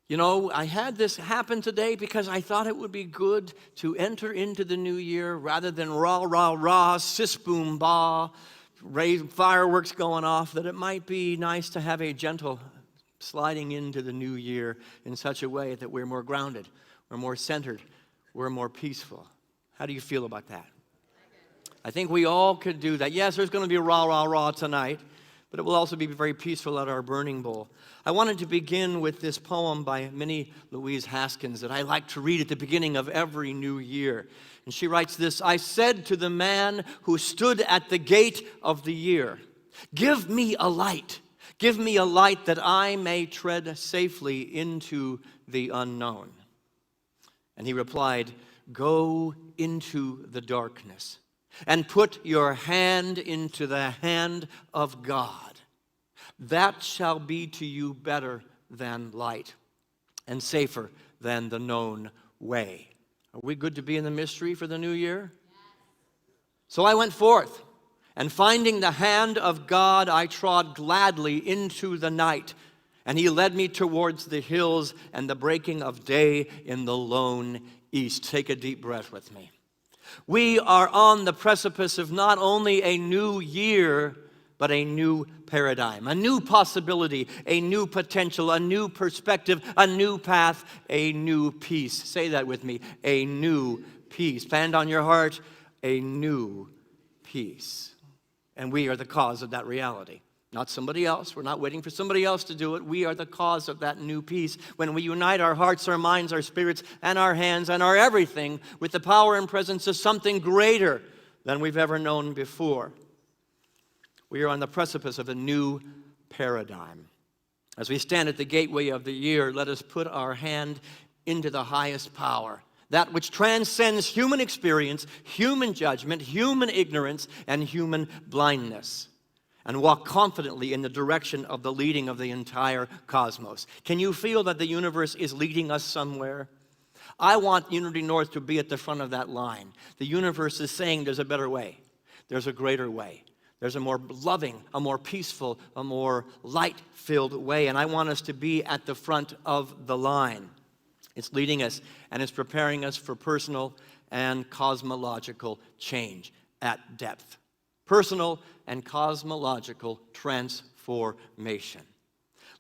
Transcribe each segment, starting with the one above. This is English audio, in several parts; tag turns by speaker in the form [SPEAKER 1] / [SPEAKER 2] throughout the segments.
[SPEAKER 1] You know, I had this happen today because I thought it would be good to enter into the new year rather than rah, rah, rah, sis, boom, bah, fireworks going off, that it might be nice to have a gentle sliding into the new year in such a way that we're more grounded, we're more centered, we're more peaceful. How do you feel about that? I think we all could do that. Yes, there's going to be rah, rah, rah tonight, but it will also be very peaceful at our burning bowl. I wanted to begin with this poem by Minnie Louise Haskins that I like to read at the beginning of every new year. And she writes this: I said to the man who stood at the gate of the year, give me a light that I may tread safely into the unknown. And he replied, go into the darkness and put your hand into the hand of God. That shall be to you better than light and safer than the known way. Are we good to be in the mystery for the new year? So I went forth, and finding the hand of God, I trod gladly into the night, and he led me towards the hills and the breaking of day in the lone east. Take a deep breath with me. We are on the precipice of not only a new year, but a new paradigm, a new possibility, a new potential, a new perspective, a new path, a new peace. Say that with me, a new peace. Hand on your heart, a new peace. And we are the cause of that reality. Not somebody else. We're not waiting for somebody else to do it. We are the cause of that new peace. When we unite our hearts, our minds, our spirits, and our hands, and our everything with the power and presence of something greater than we've ever known before. We are on the precipice of a new paradigm. As we stand at the gateway of the year, let us put our hand into the highest power, that which transcends human experience, human judgment, human ignorance, and human blindness, and walk confidently in the direction of the leading of the entire cosmos. Can you feel that the universe is leading us somewhere? I want Unity North to be at the front of that line. The universe is saying there's a better way. There's a greater way. There's a more loving, a more peaceful, a more light-filled way, and I want us to be at the front of the line. It's leading us, and it's preparing us for personal and cosmological change at depth. Personal and cosmological transformation.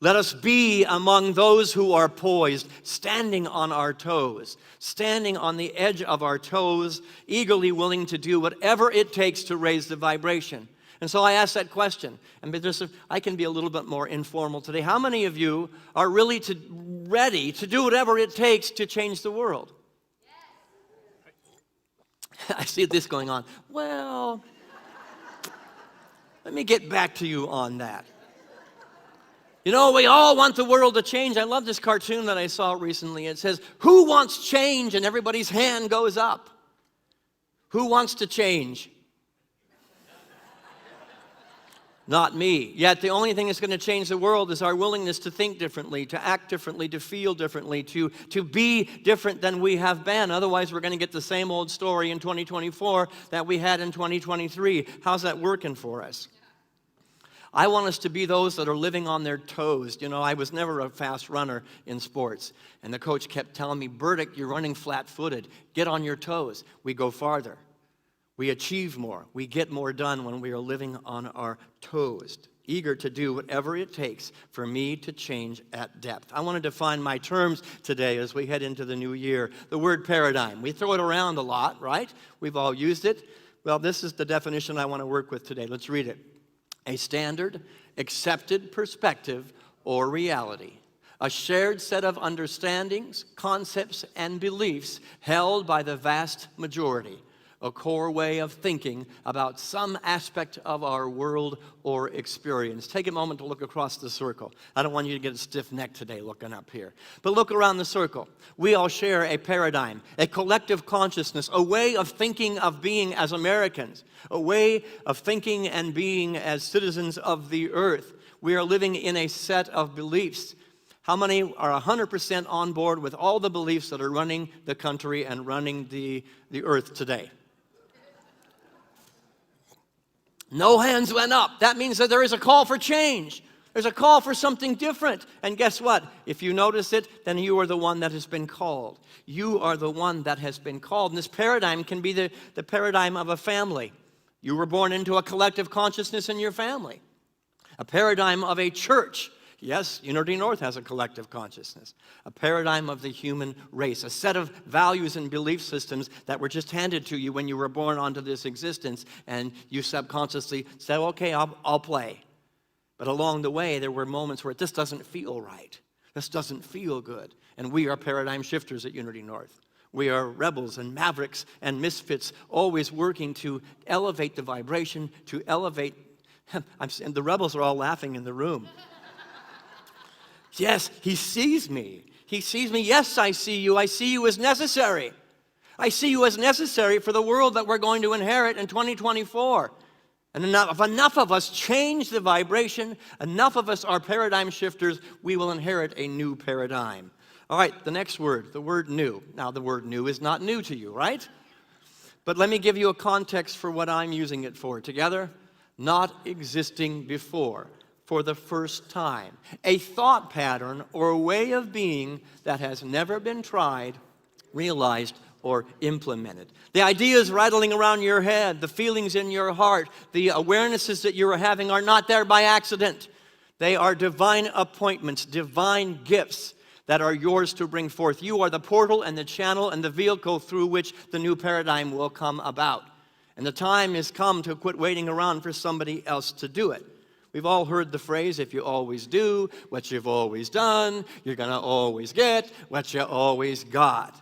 [SPEAKER 1] Let us be among those who are poised, standing on our toes, standing on the edge of our toes, eagerly willing to do whatever it takes to raise the vibration. And so I asked that question, and I can be a little bit more informal today. How many of you are really ready to do whatever it takes to change the world? Yes. I see this going on. Well, let me get back to you on that. You know, we all want the world to change. I love this cartoon that I saw recently. It says, who wants change? And everybody's hand goes up. Who wants to change? Not me. Yet the only thing that's going to change the world is our willingness to think differently, to act differently, to feel differently, to be different than we have been. Otherwise, we're going to get the same old story in 2024 that we had in 2023. How's that working for us? I want us to be those that are living on their toes. You know, I was never a fast runner in sports. And the coach kept telling me, Burdick, you're running flat-footed. Get on your toes. We go farther. We achieve more. We get more done when we are living on our toes, eager to do whatever it takes for me to change at depth. I want to define my terms today as we head into the new year. The word paradigm. We throw it around a lot, right? We've all used it. Well, this is the definition I want to work with today. Let's read it. A standard, accepted perspective or reality. A shared set of understandings, concepts, and beliefs held by the vast majority. A core way of thinking about some aspect of our world or experience. Take a moment to look across the circle. I don't want you to get a stiff neck today looking up here. But look around the circle. We all share a paradigm, a collective consciousness, a way of thinking of being as Americans, a way of thinking and being as citizens of the earth. We are living in a set of beliefs. How many are 100% on board with all the beliefs that are running the country and running the earth today? No hands went up. That means that there is a call for change. There's a call for something different. And guess what? If you notice it, then you are the one that has been called. You are the one that has been called. And this paradigm can be the paradigm of a family. You were born into a collective consciousness in your family. A paradigm of a church. Yes, Unity North has a collective consciousness. A paradigm of the human race. A set of values and belief systems that were just handed to you when you were born onto this existence. And you subconsciously said, okay, I'll play. But along the way, there were moments where this doesn't feel right. This doesn't feel good. And we are paradigm shifters at Unity North. We are rebels and mavericks and misfits, always working to elevate the vibration, to elevate. And the rebels are all laughing in the room. Yes, he sees me. He sees me. Yes, I see you. I see you as necessary. I see you as necessary for the world that we're going to inherit in 2024. And enough of us change the vibration, enough of us are paradigm shifters, we will inherit a new paradigm. All right, the next word, the word new. Now, the word new is not new to you, right? But let me give you a context for what I'm using it for. Together, not existing before, for the first time. A thought pattern or a way of being that has never been tried, realized, or implemented. The ideas rattling around your head, the feelings in your heart, the awarenesses that you are having are not there by accident. They are divine appointments, divine gifts that are yours to bring forth. You are the portal and the channel and the vehicle through which the new paradigm will come about. And the time has come to quit waiting around for somebody else to do it. We've all heard the phrase, if you always do what you've always done, you're going to always get what you always got.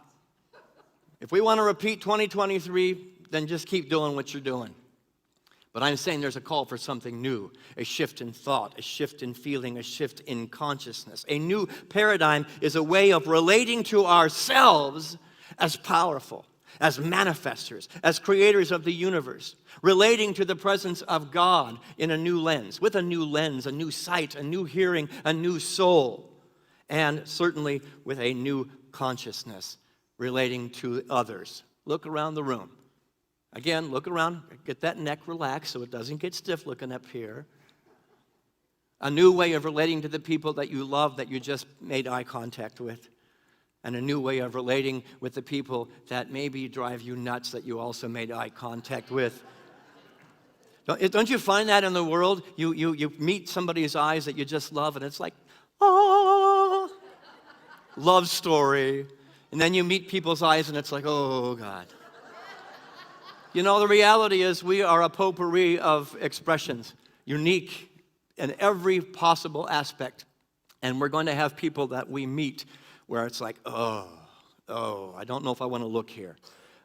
[SPEAKER 1] If we want to repeat 2023, then just keep doing what you're doing. But I'm saying there's a call for something new, a shift in thought, a shift in feeling, a shift in consciousness. A new paradigm is a way of relating to ourselves as powerful, as manifestors, as creators of the universe, relating to the presence of God in a new lens, with a new sight, a new hearing, a new soul, and certainly with a new consciousness. Relating to others. Look around the room. Again, look around. Get that neck relaxed so it doesn't get stiff looking up here. A new way of relating to the people that you love that you just made eye contact with. And a new way of relating with the people that maybe drive you nuts that you also made eye contact with. Don't you find that in the world? You meet somebody's eyes that you just love and it's like, oh, love story. And then you meet people's eyes and it's like, oh, God. You know, the reality is we are a potpourri of expressions, unique in every possible aspect. And we're going to have people that we meet where it's like, oh, I don't know if I want to look here.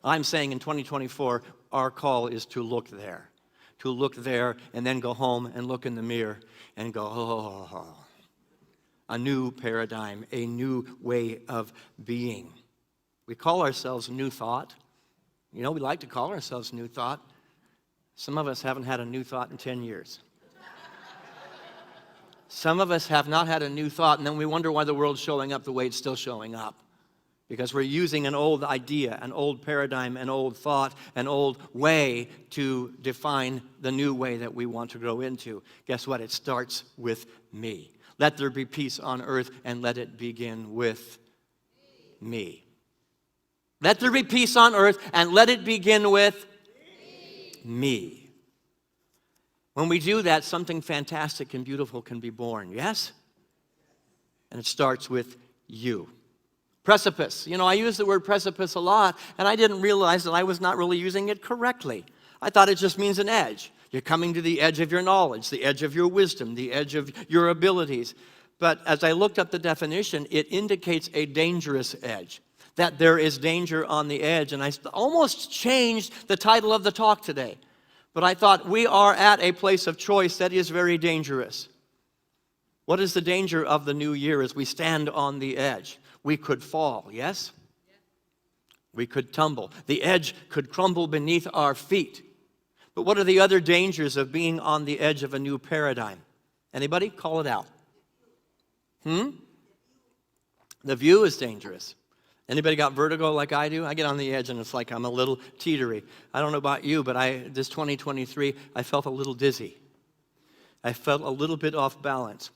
[SPEAKER 1] I'm saying in 2024, our call is to look there. To look there and then go home and look in the mirror and go, oh. A new paradigm, a new way of being. We call ourselves New Thought. You know, we like to call ourselves New Thought. Some of us haven't had a new thought in 10 years. Some of us have not had a new thought, and then we wonder why the world's showing up the way it's still showing up. Because we're using an old idea, an old paradigm, an old thought, an old way to define the new way that we want to grow into. Guess what? It starts with me. Let there be peace on earth, and let it begin with me. Let there be peace on earth, and let it begin with me. When we do that, something fantastic and beautiful can be born, yes? And it starts with you. Precipice. You know, I use the word precipice a lot, and I didn't realize that I was not really using it correctly. I thought it just means an edge. You're coming to the edge of your knowledge, the edge of your wisdom, the edge of your abilities. But as I looked up the definition, it indicates a dangerous edge, that there is danger on the edge. And I almost changed the title of the talk today. But I thought we are at a place of choice that is very dangerous. What is the danger of the new year as we stand on the edge? We could fall, yes? We could tumble. The edge could crumble beneath our feet. But what are the other dangers of being on the edge of a new paradigm? Anybody? Call it out. The view is dangerous. Anybody got vertigo like I do? I get on the edge and it's like I'm a little teetery. I don't know about you, but this 2023, I felt a little dizzy. I felt a little bit off balance.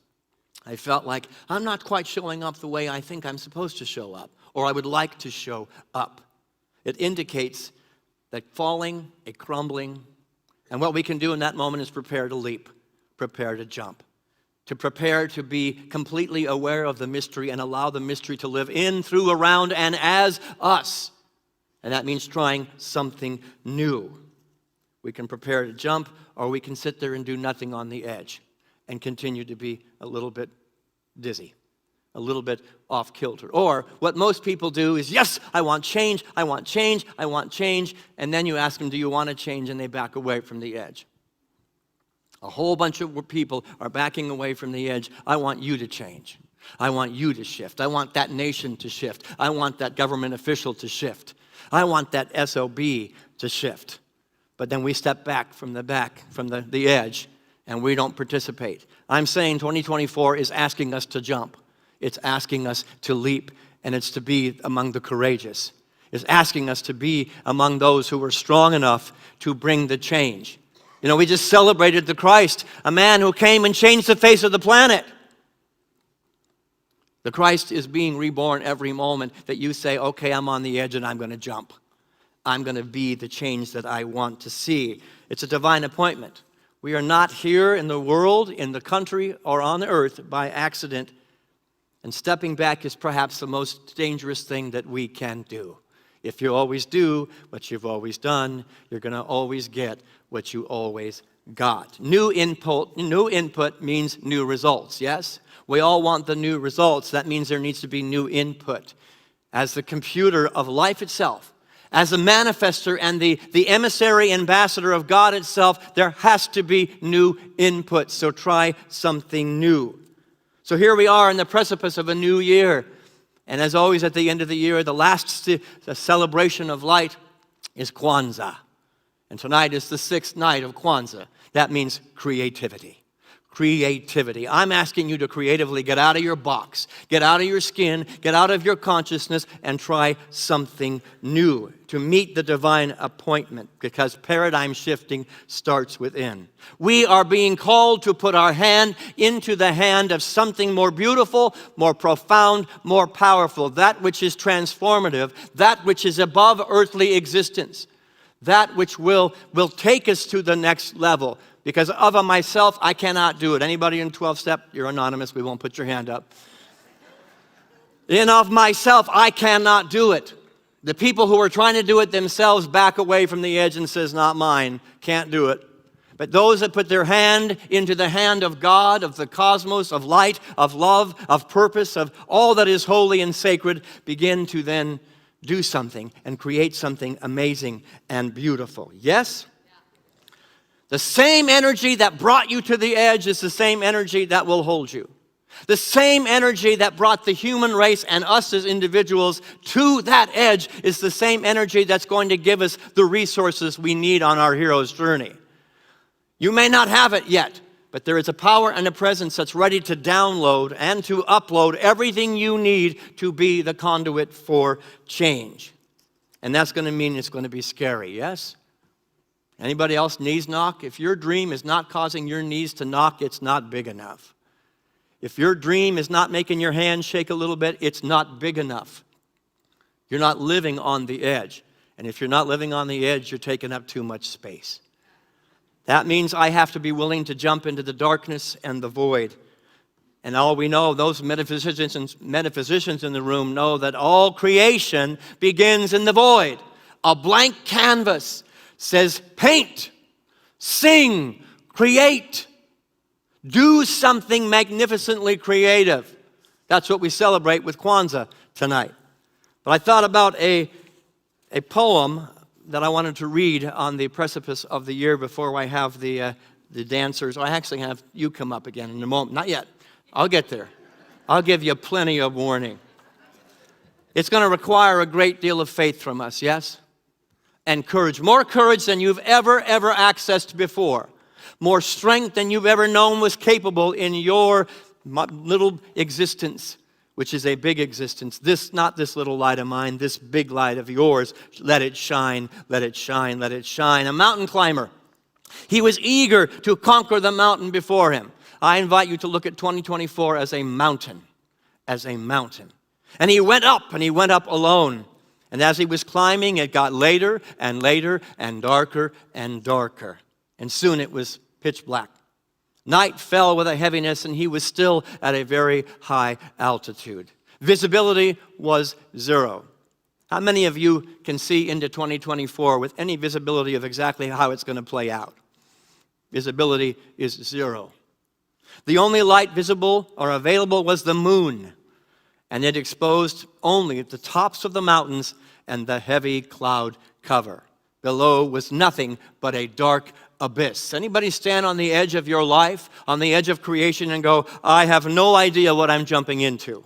[SPEAKER 1] I felt like I'm not quite showing up the way I think I'm supposed to show up, or I would like to show up. It indicates that falling, a crumbling, and what we can do in that moment is prepare to leap, prepare to jump, to prepare to be completely aware of the mystery and allow the mystery to live in, through, around, and as us. And that means trying something new. We can prepare to jump, or we can sit there and do nothing on the edge and continue to be a little bit dizzy, a little bit off kilter. Or what most people do is, yes, I want change, I want change, I want change. And then you ask them, do you want to change? And they back away from the edge. A whole bunch of people are backing away from the edge. I want you to change. I want you to shift. I want that nation to shift. I want that government official to shift. I want that SOB to shift. But then we step back from the edge, and we don't participate. I'm saying 2024 is asking us to jump. It's asking us to leap, and it's to be among the courageous. It's asking us to be among those who are strong enough to bring the change. You know, we just celebrated the Christ, a man who came and changed the face of the planet. The Christ is being reborn every moment that you say, okay, I'm on the edge and I'm going to jump. I'm going to be the change that I want to see. It's a divine appointment. We are not here in the world, in the country, or on the earth by accident. And stepping back is perhaps the most dangerous thing that we can do. If you always do what you've always done, you're going to always get what you always got. New input means new results, yes? We all want the new results. That means there needs to be new input. As the computer of life itself, as a manifester and the emissary ambassador of God itself, there has to be new input. So try something new. So here we are in the precipice of a new year. And as always at the end of the year, the celebration of light is Kwanzaa. And tonight is the 6th night of Kwanzaa. That means creativity. Creativity. I'm asking you to creatively get out of your box, get out of your skin, get out of your consciousness, and try something new to meet the divine appointment, because paradigm shifting starts within. We are being called to put our hand into the hand of something more beautiful, more profound, more powerful, that which is transformative, that which is above earthly existence, that which will take us to the next level. Because of myself, I cannot do it. Anybody in 12-step? You're anonymous. We won't put your hand up. In of myself, I cannot do it. The people who are trying to do it themselves back away from the edge and says, not mine, can't do it. But those that put their hand into the hand of God, of the cosmos, of light, of love, of purpose, of all that is holy and sacred, begin to then do something and create something amazing and beautiful. Yes? The same energy that brought you to the edge is the same energy that will hold you. The same energy that brought the human race and us as individuals to that edge is the same energy that's going to give us the resources we need on our hero's journey. You may not have it yet, but there is a power and a presence that's ready to download and to upload everything you need to be the conduit for change. And that's going to mean it's going to be scary, yes? Anybody else knees knock? If your dream is not causing your knees to knock, it's not big enough. If your dream is not making your hands shake a little bit, it's not big enough. You're not living on the edge. And if you're not living on the edge, you're taking up too much space. That means I have to be willing to jump into the darkness and the void. And all we know, those metaphysicians in the room know that all creation begins in the void. A blank canvas says paint, sing, create, do something magnificently creative. That's what we celebrate with Kwanzaa tonight. But I thought about a poem that I wanted to read on the precipice of the year before I have the dancers. I actually have you come up again in a moment. Not yet. I'll get there. I'll give you plenty of warning. It's going to require a great deal of faith from us, yes? And courage. More courage than you've ever accessed before. More strength than you've ever known was capable in your little existence, which is a big existence. Not this little light of mine, this big light of yours. Let it shine, let it shine, let it shine. A mountain climber. He was eager to conquer the mountain before him. I invite you to look at 2024 as a mountain, as a mountain. And he went up, and he went up alone. And as he was climbing, it got later and later and darker and darker. And soon it was pitch black. Night fell with a heaviness, and he was still at a very high altitude. Visibility was 0. How many of you can see into 2024 with any visibility of exactly how it's going to play out? Visibility is 0. The only light visible or available was the moon, and it exposed only the tops of the mountains and the heavy cloud cover. Below was nothing but a dark abyss. Anybody stand on the edge of your life, on the edge of creation, and go, I have no idea what I'm jumping into?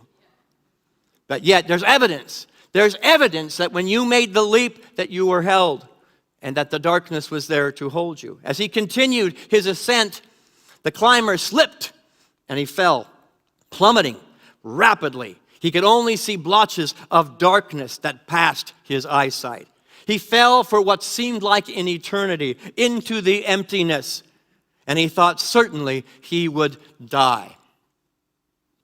[SPEAKER 1] But yet there's evidence. There's evidence that when you made the leap that you were held and that the darkness was there to hold you. As he continued his ascent, the climber slipped and he fell, plummeting rapidly. He could only see blotches of darkness that passed his eyesight. He fell for what seemed like an eternity into the emptiness, and he thought certainly he would die.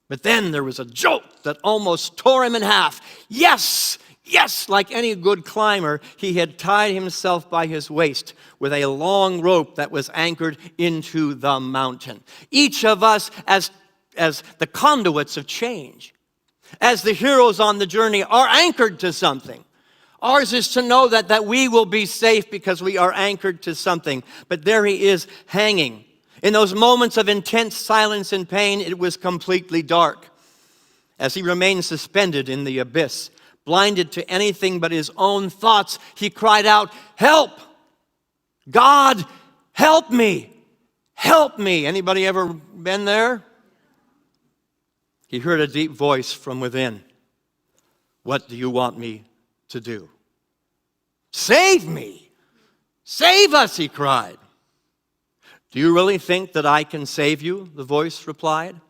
[SPEAKER 1] But then there was a jolt that almost tore him in half. Yes, like any good climber, he had tied himself by his waist with a long rope that was anchored into the mountain. Each of us as the conduits of change, as the heroes on the journey, are anchored to something. Ours is to know that we will be safe because we are anchored to something. But there he is hanging. In those moments of intense silence and pain, it was completely dark. As he remained suspended in the abyss, blinded to anything but his own thoughts, he cried out, "Help! God, help me! Help me!" Anybody ever been there? He heard a deep voice from within. "What do you want me to do?" "Save me! Save us!" he cried. "Do you really think that I can save you?" the voice replied.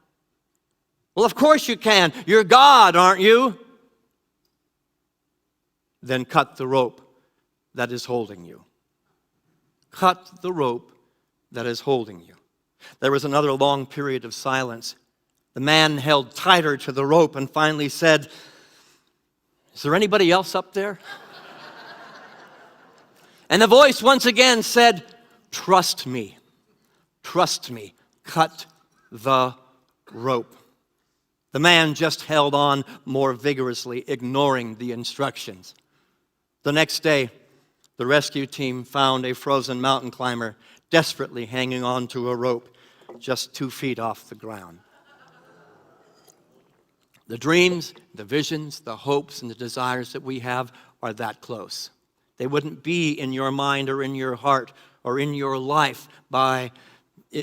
[SPEAKER 1] "Well, of course you can. You're God, aren't you?" "Then cut the rope that is holding you. Cut the rope that is holding you." There was another long period of silence. The man held tighter to the rope and finally said, "Is there anybody else up there?" And the voice once again said, "Trust me. Trust me. Cut the rope." The man just held on more vigorously, ignoring the instructions. The next day, the rescue team found a frozen mountain climber desperately hanging on to a rope just 2 feet off the ground. The dreams, the visions, the hopes, and the desires that we have are that close. They wouldn't be in your mind or in your heart or in your life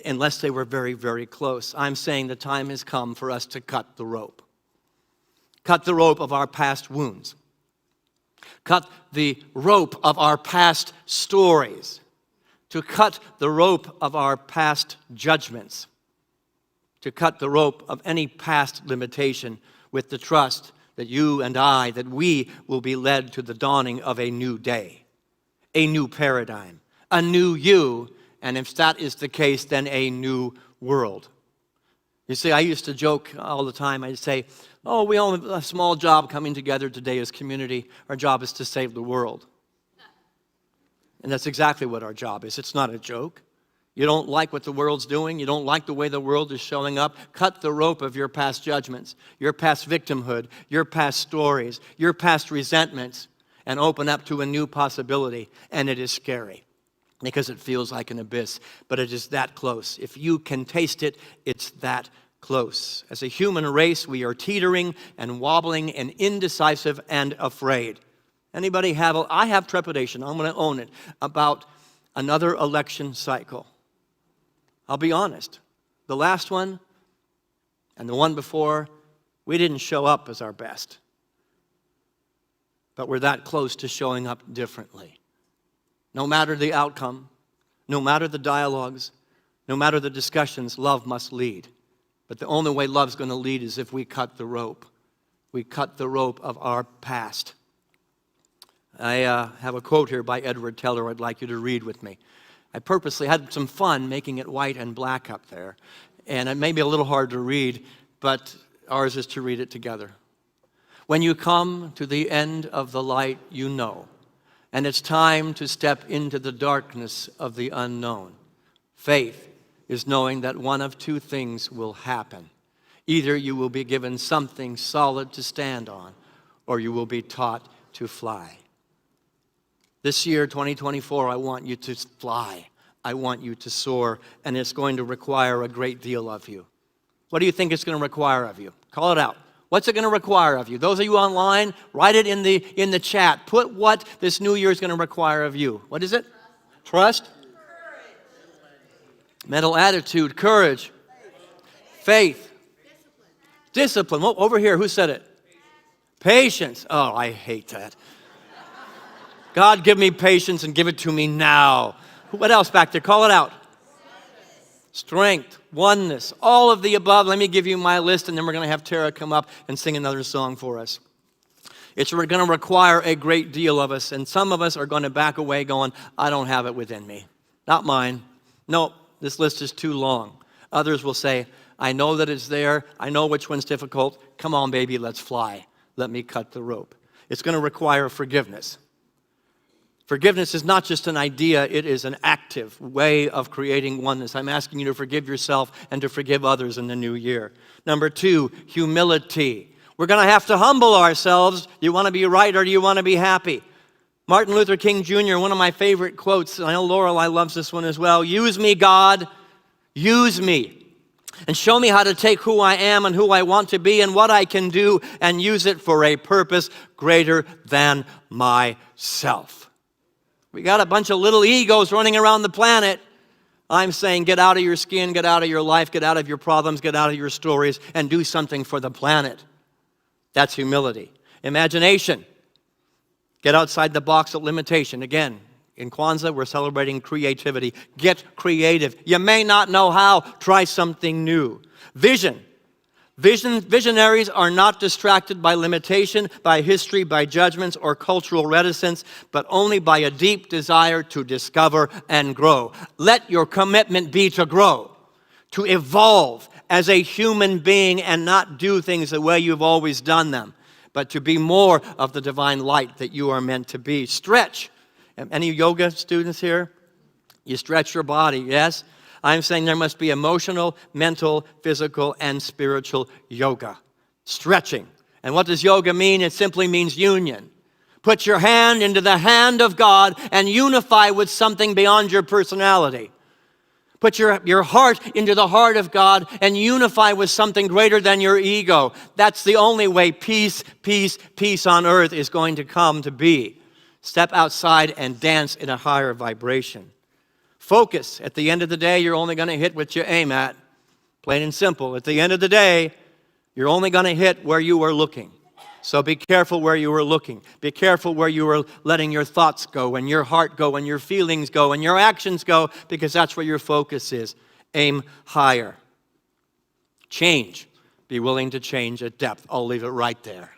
[SPEAKER 1] unless they were very, very close. I'm saying the time has come for us to cut the rope. Cut the rope of our past wounds. Cut the rope of our past stories. To cut the rope of our past judgments. To cut the rope of any past limitation with the trust that you and I, that we will be led to the dawning of a new day, a new paradigm, a new you, and if that is the case, then a new world. You see, I used to joke all the time. I'd say, "Oh, we all have a small job coming together today as community. Our job is to save the world." And that's exactly what our job is. It's not a joke. You don't like what the world's doing. You don't like the way the world is showing up. Cut the rope of your past judgments, your past victimhood, your past stories, your past resentments, and open up to a new possibility. And it is scary because it feels like an abyss, but it is that close. If you can taste it, it's that close. As a human race, we are teetering and wobbling and indecisive and afraid. Anybody have, I have trepidation, I'm going to own it, about another election cycle. I'll be honest, the last one and the one before, we didn't show up as our best. But we're that close to showing up differently. No matter the outcome, no matter the dialogues, no matter the discussions, love must lead. But the only way love's going to lead is if we cut the rope. We cut the rope of our past. I have a quote here by Edward Teller I'd like you to read with me. I purposely had some fun making it white and black up there. and it may be a little hard to read, but ours is to read it together. When you come to the end of the light, you know, and it's time to step into the darkness of the unknown. Faith is knowing that one of two things will happen. Either you will be given something solid to stand on, or you will be taught to fly. This year, 2024, I want you to fly. I want you to soar, and it's going to require a great deal of you. What do you think it's going to require of you? Call it out. What's it going to require of you? Those of you online, write it in the chat. Put what this new year is going to require of you. What is it? Trust? Courage. Mental attitude. Courage. Faith. Discipline. Well, over here, who said it? Patience. Oh, I hate that. God, give me patience and give it to me now. What else back there? Call it out. Strength, oneness, all of the above. Let me give you my list, and then we're going to have Tara come up and sing another song for us. It's going to require a great deal of us, and some of us are going to back away going, I don't have it within me. Not mine. No, this list is too long. Others will say, I know that it's there. I know which one's difficult. Come on, baby, let's fly. Let me cut the rope. It's going to require forgiveness. Forgiveness is not just an idea, it is an active way of creating oneness. I'm asking you to forgive yourself and to forgive others in the new year. Number 2, humility. We're going to have to humble ourselves. Do you want to be right or do you want to be happy? Martin Luther King Jr., one of my favorite quotes, and I know Lorelei loves this one as well. Use me, God, use me. And show me how to take who I am and who I want to be and what I can do and use it for a purpose greater than myself. We got a bunch of little egos running around the planet. I'm saying get out of your skin, get out of your life, get out of your problems, get out of your stories, and do something for the planet. That's humility. Imagination. Get outside the box of limitation. Again, in Kwanzaa, we're celebrating creativity. Get creative. You may not know how. Try something new. Vision. Visionaries are not distracted by limitation, by history, by judgments, or cultural reticence, but only by a deep desire to discover and grow. Let your commitment be to grow, to evolve as a human being and not do things the way you've always done them, but to be more of the divine light that you are meant to be. Stretch. Any yoga students here? You stretch your body, yes? I'm saying there must be emotional, mental, physical, and spiritual yoga. Stretching. And what does yoga mean? It simply means union. Put your hand into the hand of God and unify with something beyond your personality. Put your heart into the heart of God and unify with something greater than your ego. That's the only way peace on earth is going to come to be. Step outside and dance in a higher vibration. Focus. At the end of the day, you're only going to hit what you aim at. Plain and simple. At the end of the day, you're only going to hit where you are looking. So be careful where you are looking. Be careful where you are letting your thoughts go and your heart go and your feelings go and your actions go, because that's where your focus is. Aim higher. Change. Be willing to change at depth. I'll leave it right there.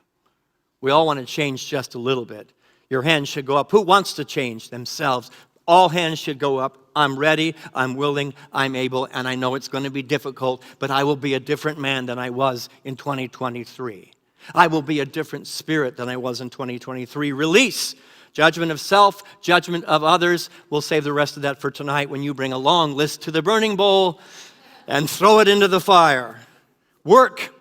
[SPEAKER 1] We all want to change just a little bit. Your hands should go up. Who wants to change themselves? All hands should go up. I'm ready, I'm willing, I'm able, and I know it's going to be difficult, but I will be a different man than I was in 2023. I will be a different spirit than I was in 2023. Release. Judgment of self, judgment of others. We'll save the rest of that for tonight when you bring a long list to the burning bowl and throw it into the fire. Work.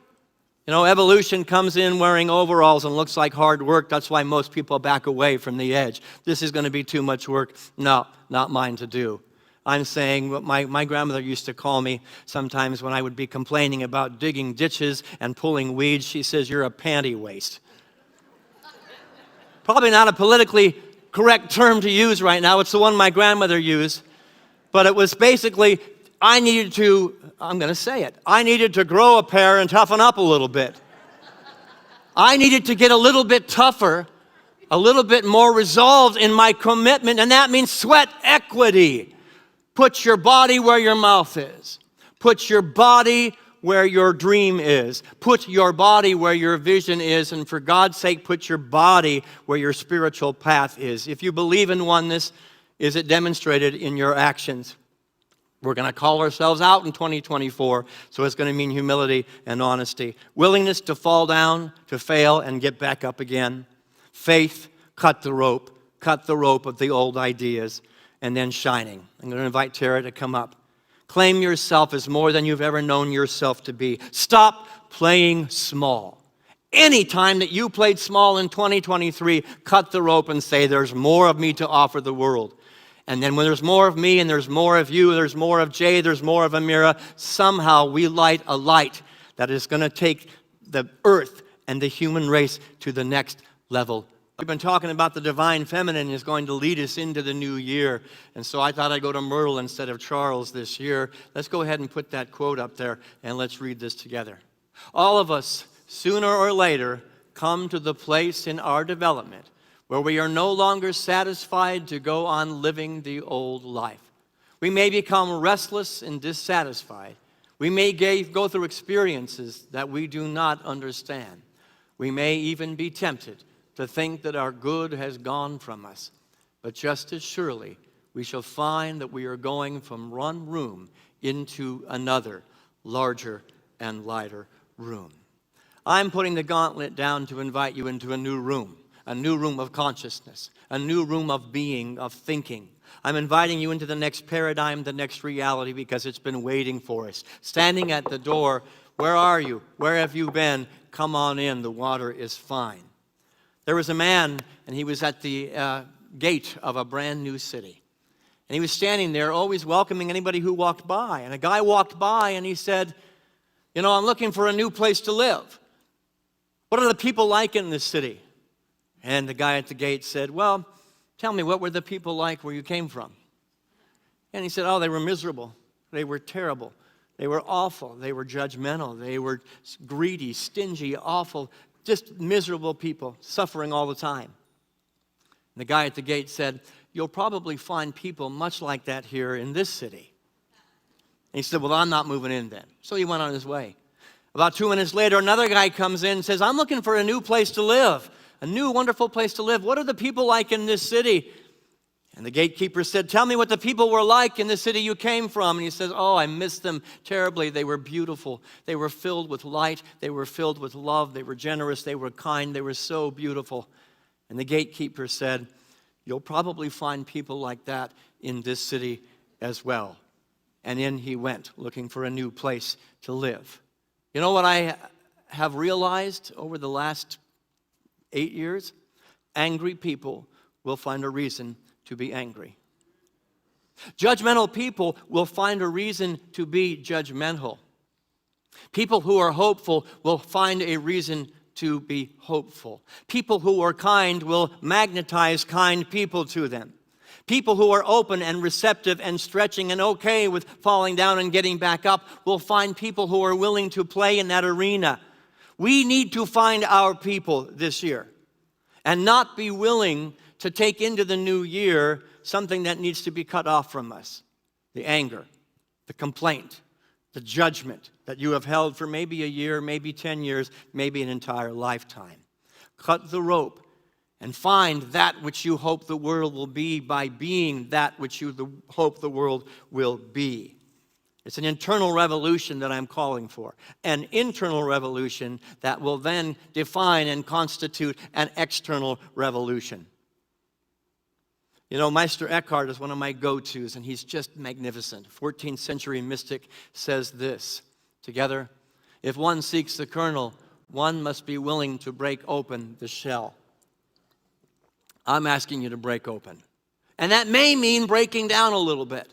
[SPEAKER 1] You know, evolution comes in wearing overalls and looks like hard work. That's why most people back away from the edge. This is going to be too much work. No, not mine to do. I'm saying what my grandmother used to call me sometimes when I would be complaining about digging ditches and pulling weeds. She says, you're a panty waste. Probably not a politically correct term to use right now. It's the one my grandmother used. But it was basically, I needed to grow a pair and toughen up a little bit. I needed to get a little bit tougher, a little bit more resolved in my commitment, and that means sweat equity. Put your body where your mouth is. Put your body where your dream is. Put your body where your vision is, and for God's sake, put your body where your spiritual path is. If you believe in oneness, is it demonstrated in your actions? We're going to call ourselves out in 2024, so it's going to mean humility and honesty. Willingness to fall down, to fail, and get back up again. Faith, cut the rope of the old ideas, and then shining. I'm going to invite Tara to come up. Claim yourself as more than you've ever known yourself to be. Stop playing small. Any time that you played small in 2023, cut the rope and say, there's more of me to offer the world. And then when there's more of me and there's more of you, there's more of Jay, there's more of Amira, somehow we light a light that is going to take the earth and the human race to the next level. We've been talking about the divine feminine is going to lead us into the new year. And so I thought I'd go to Myrtle instead of Charles this year. Let's go ahead and put that quote up there and let's read this together. All of us, sooner or later, come to the place in our development where we are no longer satisfied to go on living the old life. We may become restless and dissatisfied. We may go through experiences that we do not understand. We may even be tempted to think that our good has gone from us. But just as surely, we shall find that we are going from one room into another, larger and lighter room. I'm putting the gauntlet down to invite you into a new room of consciousness, a new room of being, of thinking. I'm inviting you into the next paradigm, the next reality, because it's been waiting for us. Standing at the door, where are you? Where have you been? Come on in, the water is fine. There was a man, and he was at the gate of a brand new city. And he was standing there, always welcoming anybody who walked by. And a guy walked by, and he said, I'm looking for a new place to live. What are the people like in this city? And the guy at the gate said, well, tell me, what were the people like where you came from? And he said, they were miserable. They were terrible. They were awful. They were judgmental. They were greedy, stingy, awful, just miserable people, suffering all the time. And the guy at the gate said, you'll probably find people much like that here in this city. And he said, well, I'm not moving in then. So he went on his way. About 2 minutes later, another guy comes in and says, I'm looking for a new place to live. A new, wonderful place to live. What are the people like in this city? And the gatekeeper said, tell me what the people were like in the city you came from. And he says, I miss them terribly. They were beautiful. They were filled with light. They were filled with love. They were generous. They were kind. They were so beautiful. And the gatekeeper said, you'll probably find people like that in this city as well. And in he went, looking for a new place to live. You know what I have realized over the last 8 years? Angry people will find a reason to be angry. Judgmental people will find a reason to be judgmental. People who are hopeful will find a reason to be hopeful. People who are kind will magnetize kind people to them. People who are open and receptive and stretching and okay with falling down and getting back up will find people who are willing to play in that arena. We need to find our people this year and not be willing to take into the new year something that needs to be cut off from us. The anger, the complaint, the judgment that you have held for maybe a year, maybe 10 years, maybe an entire lifetime. Cut the rope and find that which you hope the world will be by being that which you hope the world will be. It's an internal revolution that I'm calling for. An internal revolution that will then define and constitute an external revolution. Meister Eckhart is one of my go-tos, and he's just magnificent. 14th century mystic says this, together, if one seeks the kernel, one must be willing to break open the shell. I'm asking you to break open. And that may mean breaking down a little bit.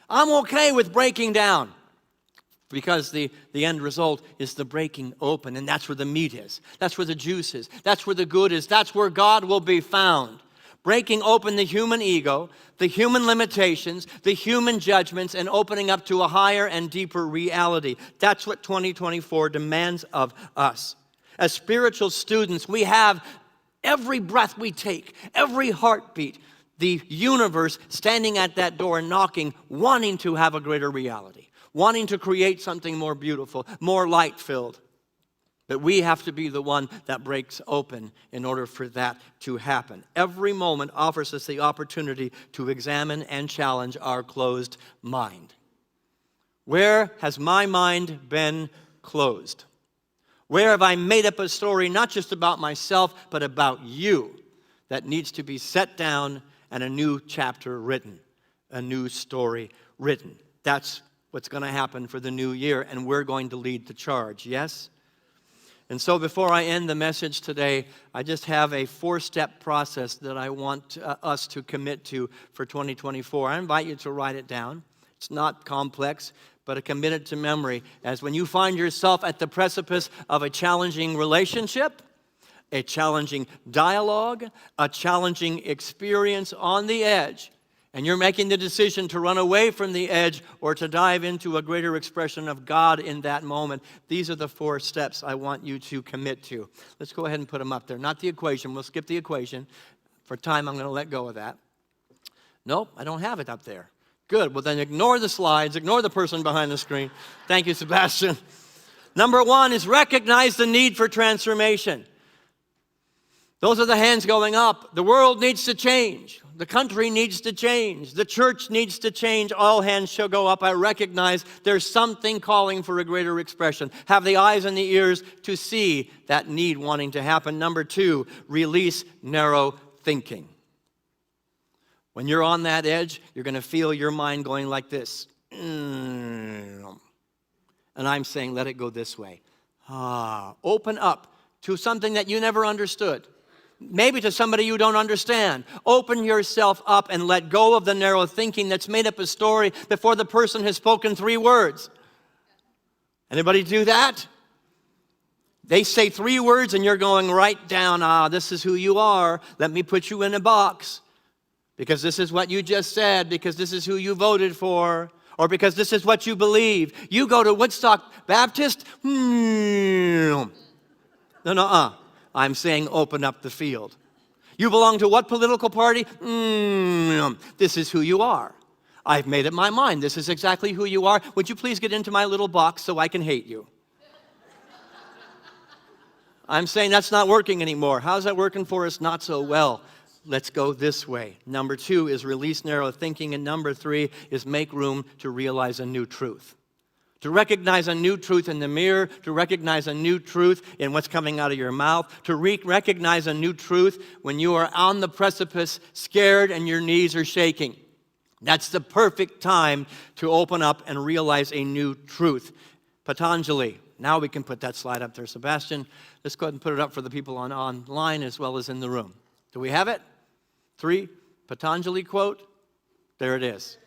[SPEAKER 1] I'm okay with breaking down because the end result is the breaking open, and that's where the meat is. That's where the juice is. That's where the good is. That's where God will be found. Breaking open the human ego, the human limitations, the human judgments, and opening up to a higher and deeper reality. That's what 2024 demands of us. As spiritual students, we have every breath we take, every heartbeat, the universe standing at that door knocking, wanting to have a greater reality, wanting to create something more beautiful, more light-filled. But we have to be the one that breaks open in order for that to happen. Every moment offers us the opportunity to examine and challenge our closed mind. Where has my mind been closed? Where have I made up a story not just about myself, but about you that needs to be set down and a new chapter written, a new story written? That's what's going to happen for the new year, and we're going to lead the charge, yes? And so before I end the message today, I just have a 4-step process that I want us to commit to for 2024. I invite you to write it down. It's not complex, but commit it to memory. As when you find yourself at the precipice of a challenging relationship, a challenging dialogue, a challenging experience on the edge, and you're making the decision to run away from the edge or to dive into a greater expression of God in that moment, these are the 4 steps I want you to commit to. Let's go ahead and put them up there. Not the equation. We'll skip the equation. For time, I'm going to let go of that. Nope, I don't have it up there. Good. Well, then ignore the slides. Ignore the person behind the screen. Thank you, Sebastian. Number 1 is recognize the need for transformation. Those are the hands going up. The world needs to change. The country needs to change. The church needs to change. All hands shall go up. I recognize there's something calling for a greater expression. Have the eyes and the ears to see that need wanting to happen. Number 2, release narrow thinking. When you're on that edge, you're going to feel your mind going like this. And I'm saying, let it go this way. Open up to something that you never understood. Maybe to somebody you don't understand. Open yourself up and let go of the narrow thinking that's made up a story before the person has spoken 3 words. Anybody do that? They say 3 words and you're going right down, this is who you are. Let me put you in a box. Because this is what you just said, because this is who you voted for, or because this is what you believe. You go to Woodstock Baptist? No. I'm saying open up the field. You belong to what political party? This is who you are. I've made up my mind. This is exactly who you are. Would you please get into my little box so I can hate you? I'm saying that's not working anymore. How's that working for us? Not so well. Let's go this way. Number 2 is release narrow thinking, and number 3 is make room to realize a new truth. To recognize a new truth in the mirror, to recognize a new truth in what's coming out of your mouth, to recognize a new truth when you are on the precipice, scared and your knees are shaking. That's the perfect time to open up and realize a new truth. Patanjali. Now we can put that slide up there, Sebastian. Let's go ahead and put it up for the people online as well as in the room. Do we have it? 3, Patanjali quote. There it is.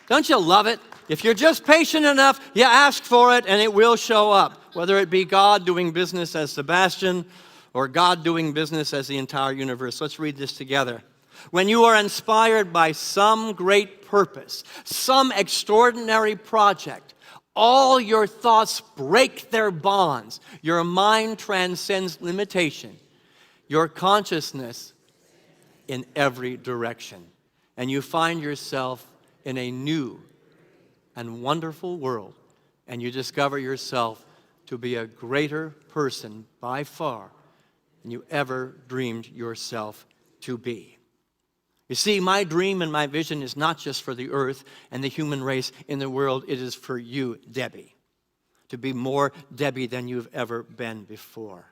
[SPEAKER 1] Don't you love it? If you're just patient enough, you ask for it and it will show up. Whether it be God doing business as Sebastian or God doing business as the entire universe. Let's read this together. When you are inspired by some great purpose, some extraordinary project, all your thoughts break their bonds. Your mind transcends limitation. Your consciousness in every direction. And you find yourself in a new and wonderful world. And you discover yourself to be a greater person by far than you ever dreamed yourself to be. You see, my dream and my vision is not just for the earth and the human race in the world. It is for you, Debbie, to be more Debbie than you've ever been before.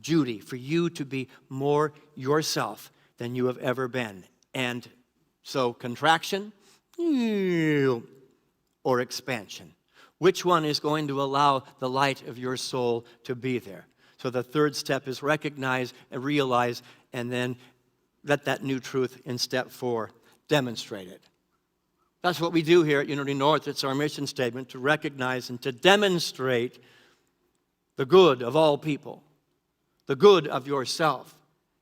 [SPEAKER 1] Judy, for you to be more yourself than you have ever been. And so contraction or expansion. Which one is going to allow the light of your soul to be there? So the 3rd step is recognize and realize, and then let that new truth in step 4 demonstrate it. That's what we do here at Unity North. It's our mission statement, to recognize and to demonstrate the good of all people, the good of yourself,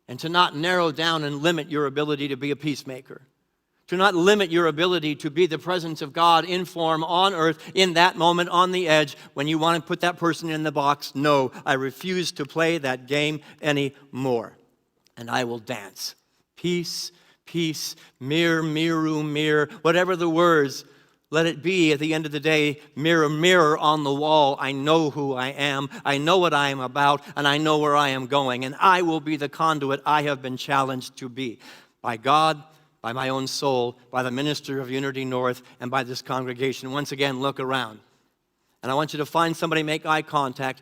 [SPEAKER 1] and to not narrow down and limit your ability to be a peacemaker, to not limit your ability to be the presence of God in form on earth in that moment on the edge when you want to put that person in the box. No, I refuse to play that game anymore, and I will dance. Peace, peace, mirror, miru, mirror, whatever the words, let it be at the end of the day, mirror, mirror on the wall. I know who I am, I know what I am about, and I know where I am going, and I will be the conduit I have been challenged to be by God, by my own soul, by the minister of Unity North, and by this congregation. Once again, look around. And I want you to find somebody, make eye contact,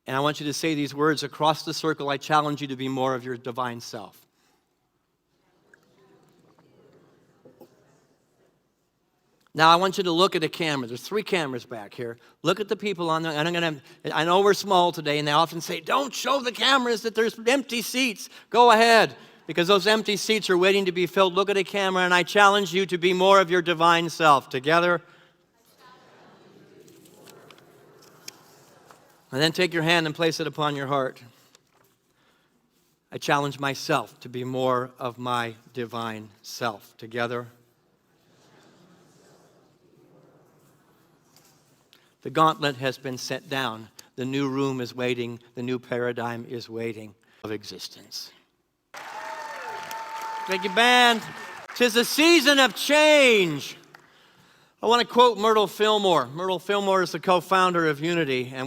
[SPEAKER 1] and I want you to say these words across the circle. I challenge you to be more of your divine self. Now, I want you to look at a camera. There's 3 cameras back here. Look at the people on there. And I know we're small today, and they often say, don't show the cameras that there's empty seats. Go ahead, because those empty seats are waiting to be filled. Look at a camera, and I challenge you to be more of your divine self. Together. And then take your hand and place it upon your heart. I challenge myself to be more of my divine self. Together. The gauntlet has been set down. The new room is waiting. The new paradigm is waiting of existence. Thank you, band. 'Tis a season of change. I want to quote Myrtle Fillmore. Myrtle Fillmore is the co-founder of Unity, and